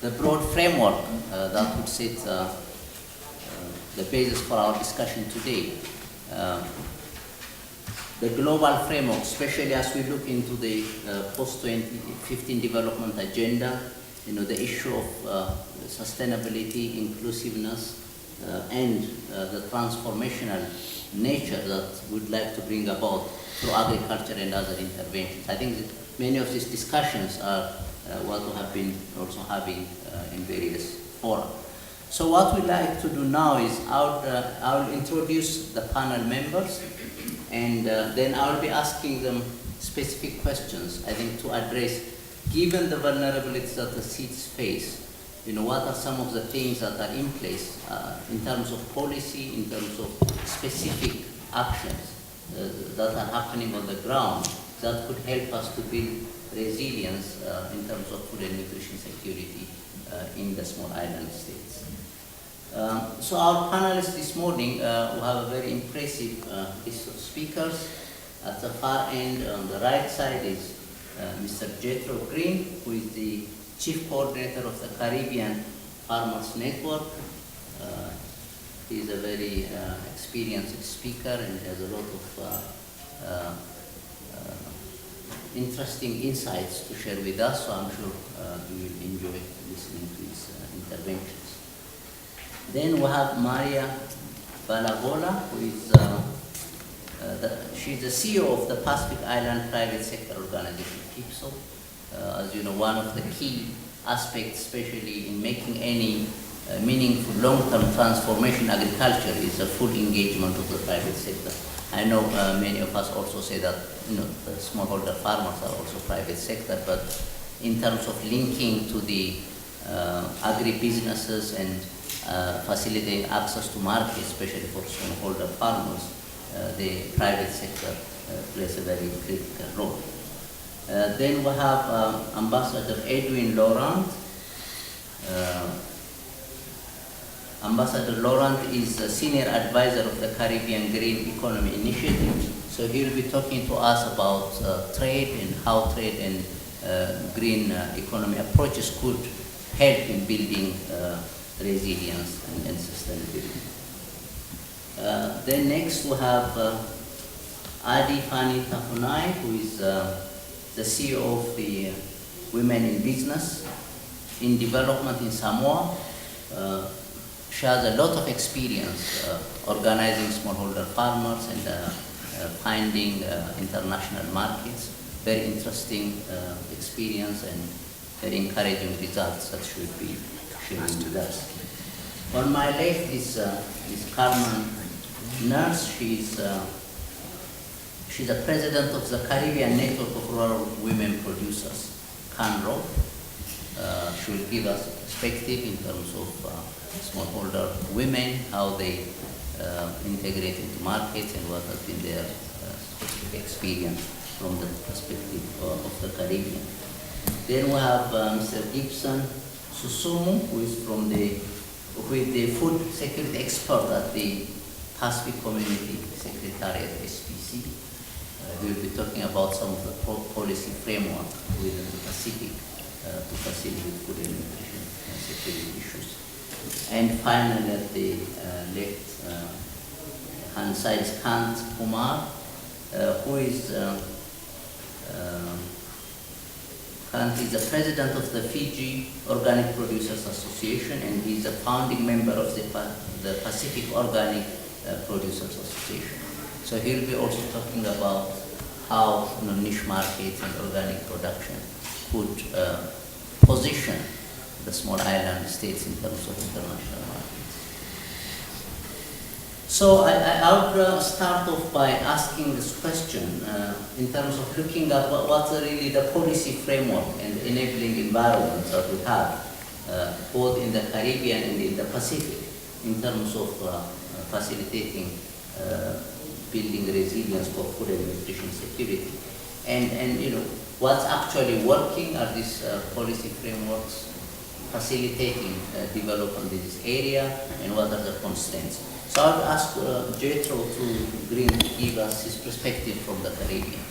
the broad framework that would set the basis for our discussion today. The global framework, especially as we look into the post-2015 development agenda, the issue of sustainability, inclusiveness, and the transformational nature that we'd like to bring about through agriculture and other interventions. I think that many of these discussions are what we have been also having in various fora. So what we'd like to do now is I'll introduce the panel members, and then I'll be asking them specific questions, I think, to address, given the vulnerabilities that the seeds face, what are some of the things that are in place in terms of policy, in terms of specific actions that are happening on the ground that could help us to build resilience in terms of food and nutrition security in the small island states. So our panelists this morning we have a very impressive list of speakers. At the far end on the right side is Mr. Jethro Green, who is the Chief Coordinator of the Caribbean Farmers Network. He is a very experienced speaker and has a lot of interesting insights to share with us, so I'm sure you will enjoy listening to his interventions. Then we have Maria Balabola, who is she's the CEO of the Pacific Island Private Sector Organization, PIPSO. As you know, one of the key aspects, especially in making any meaningful long-term transformation in agriculture, is the full engagement of the private sector. I know many of us also say that the smallholder farmers are also private sector, but in terms of linking to the agri-businesses and facilitating access to markets, especially for smallholder farmers, the private sector plays a very critical role. Then we have Ambassador Edwin Laurent. Ambassador Laurent is a senior advisor of the Caribbean Green Economy Initiative. So he will be talking to us about trade and how trade and green economy approaches could help in building resilience and sustainability. Then next we have Adi Fani Tafunai, who is the CEO of the Women in Business in Development in Samoa. She has a lot of experience organizing smallholder farmers and finding international markets. Very interesting experience and very encouraging results that she will be sharing with us. On my left is Carmen Nurse. She's the president of the Caribbean Network of Rural Women Producers, CANRO. She will give us a perspective in terms of smallholder women, how they integrate into markets and what has been their specific experience from the perspective of the Caribbean. Then we have Mr. Gibson Susumu, who is the food security expert at the Pacific Community Secretariat, SPC. We will be talking about some of the policy framework within the Pacific to facilitate food and nutrition security issues. And finally, at the left hand side is Kant Kumar, who is Kant is the president of the Fiji Organic Producers Association, and he is a founding member of the Pacific Organic Producers Association. So he will be also talking about how niche markets and organic production could position the small island states in terms of international markets. So I would start off by asking this question in terms of looking at what's really the policy framework and enabling environment that we have both in the Caribbean and in the Pacific in terms of facilitating building resilience for food and nutrition security. And what's actually working are these policy frameworks facilitating development in this area, and what are the constraints. So I would ask Jethro to give us his perspective from the Caribbean.